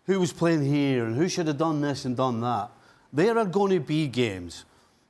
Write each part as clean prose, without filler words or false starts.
who was playing here and who should have done this and done that. There are going to be games.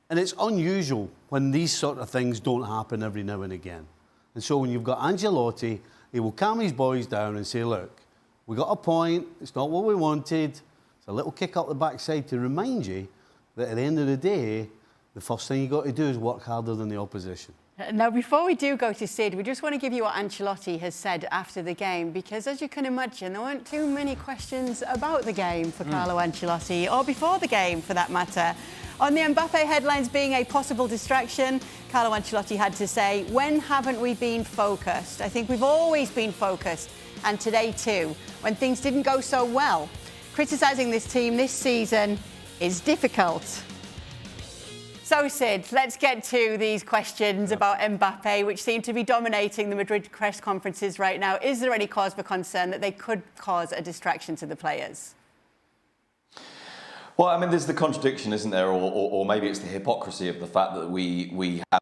And it's unusual when these sort of things don't happen every now and again. And so when you've got Ancelotti, he will calm his boys down and say, look, we got a point, it's not what we wanted. It's a little kick up the backside to remind you that at the end of the day, the first thing you've got to do is work harder than the opposition. Now, before we do go to Sid, we just want to give you what Ancelotti has said after the game, because as you can imagine, there weren't too many questions about the game for Carlo Ancelotti, or before the game for that matter. On the Mbappe headlines being a possible distraction, Carlo Ancelotti had to say, when haven't we been focused? I think we've always been focused, and today too, when things didn't go so well. Criticising this team this season is difficult. So, Sid, let's get to these questions about Mbappe, which seem to be dominating the Madrid press conferences right now. Is there any cause for concern that they could cause a distraction to the players? Well, I mean, there's the contradiction, isn't there? Or maybe it's the hypocrisy of the fact that we have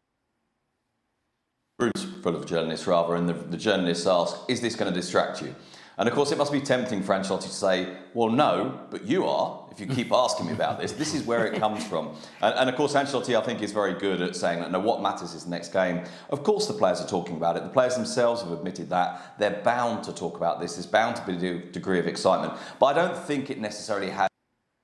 rooms full of journalists, rather, and the journalists ask, is this going to distract you? And of course, it must be tempting for Ancelotti to say, well, no, but you are, if you keep asking me about this. This is where it comes from. And of course, Ancelotti, I think, is very good at saying that, no, what matters is the next game. Of course, the players are talking about it. The players themselves have admitted that. They're bound to talk about this. There's bound to be a degree of excitement. But I don't think it necessarily has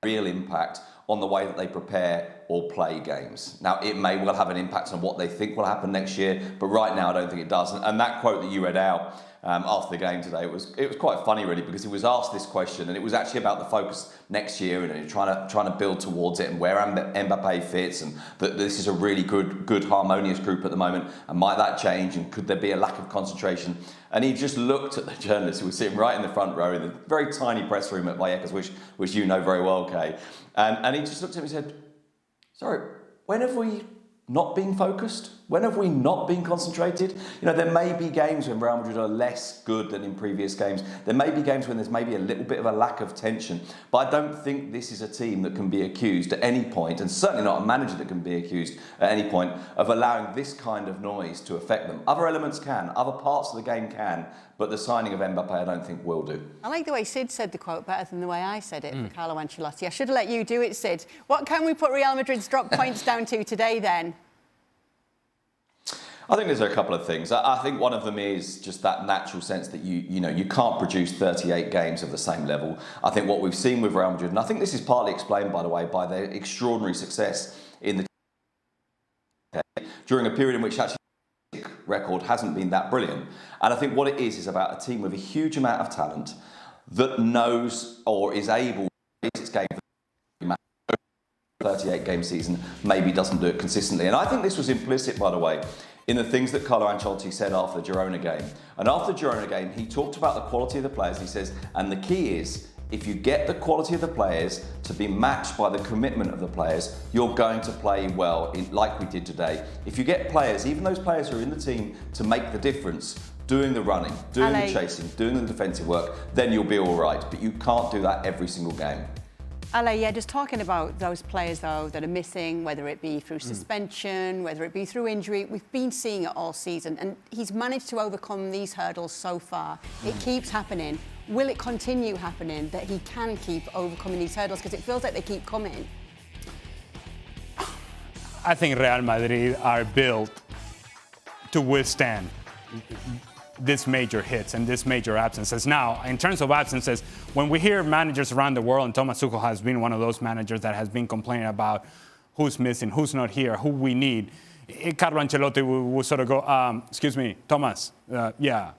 a real impact on the way that they prepare or play games. Now, it may well have an impact on what they think will happen next year, but right now I don't think it does. And that quote that you read out after the game today, it was quite funny, really, because he was asked this question, and it was actually about the focus next year, and trying to build towards it, and where Mbappe fits, and that this is a really good harmonious group at the moment, and might that change, and could there be a lack of concentration? And he just looked at the journalists who were sitting right in the front row in the very tiny press room at Vallecano, which you know very well, Kay, and he just looked at him and said, sorry, when have we not been focused? When have we not been concentrated? You know, there may be games when Real Madrid are less good than in previous games. There may be games when there's maybe a little bit of a lack of tension. But I don't think this is a team that can be accused at any point, and certainly not a manager that can be accused at any point, of allowing this kind of noise to affect them. Other elements can, other parts of the game can, but the signing of Mbappe I don't think will do. I like the way Sid said the quote better than the way I said it for Carlo Ancelotti. I should have let you do it, Sid. What can we put Real Madrid's drop points down to today then? I think there's a couple of things. I think one of them is just that natural sense that you can't produce 38 games of the same level. I think what we've seen with Real Madrid, and I think this is partly explained, by the way, by their extraordinary success in the during a period in which actually the record hasn't been that brilliant. And I think what it is about a team with a huge amount of talent that knows or is able to raise its game for 38 game season, maybe doesn't do it consistently. And I think this was implicit, by the way, in the things that Carlo Ancelotti said after the Girona game. And after the Girona game, he talked about the quality of the players. He says, and the key is, if you get the quality of the players to be matched by the commitment of the players, you're going to play well, like we did today. If you get players, even those players who are in the team, to make the difference, doing the running, doing the chasing, doing the defensive work, then you'll be all right. But you can't do that every single game. Ale, yeah, just talking about those players, though, that are missing, whether it be through suspension, whether it be through injury, we've been seeing it all season, and he's managed to overcome these hurdles so far. It keeps happening. Will it continue happening, that he can keep overcoming these hurdles? Because it feels like they keep coming. I think Real Madrid are built to withstand these major hits and these major absences. Now, in terms of absences, when we hear managers around the world, and Thomas Tuchel has been one of those managers that has been complaining about who's missing, who's not here, who we need, Carlo Ancelotti will sort of go, excuse me, Thomas, yeah,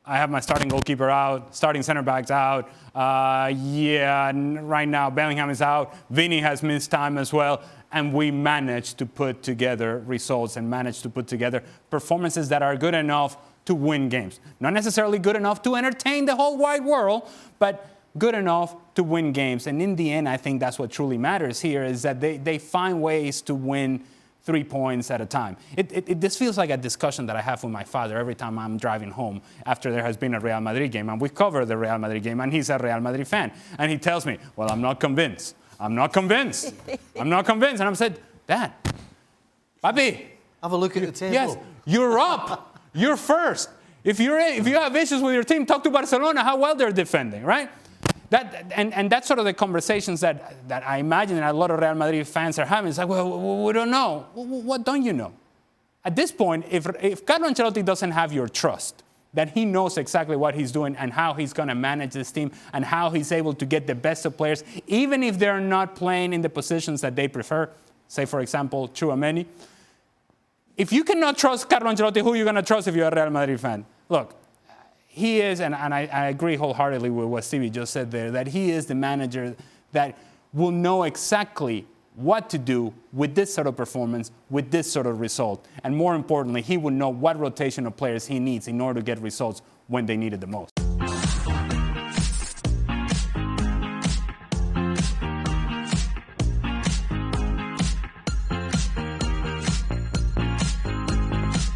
I have my starting goalkeeper out, starting center backs out, yeah, right now Bellingham is out, Vini has missed time as well, and we managed to put together results and managed to put together performances that are good enough to win games. Not necessarily good enough to entertain the whole wide world, but good enough to win games. And in the end, I think that's what truly matters here, is that they find ways to win 3 points at a time. This feels like a discussion that I have with my father every time I'm driving home after there has been a Real Madrid game. And we cover the Real Madrid game, and he's a Real Madrid fan. And he tells me, well, I'm not convinced. I'm not convinced. I'm not convinced. And I'm said, Dad, Papi. Have a look at the table. Yes, you're up. You're first. If you have issues with your team, talk to Barcelona, how well they're defending, right? And that's sort of the conversations that I imagine a lot of Real Madrid fans are having. It's like, well, we don't know. What don't you know? At this point, if Carlo Ancelotti doesn't have your trust, that he knows exactly what he's doing and how he's going to manage this team and how he's able to get the best of players, even if they're not playing in the positions that they prefer, say, for example, Tchouaméni. If you cannot trust Carlo Ancelotti, who are you going to trust if you're a Real Madrid fan? Look, he is, and I agree wholeheartedly with what Stevie just said there, that he is the manager that will know exactly what to do with this sort of performance, with this sort of result. And more importantly, he will know what rotation of players he needs in order to get results when they need it the most.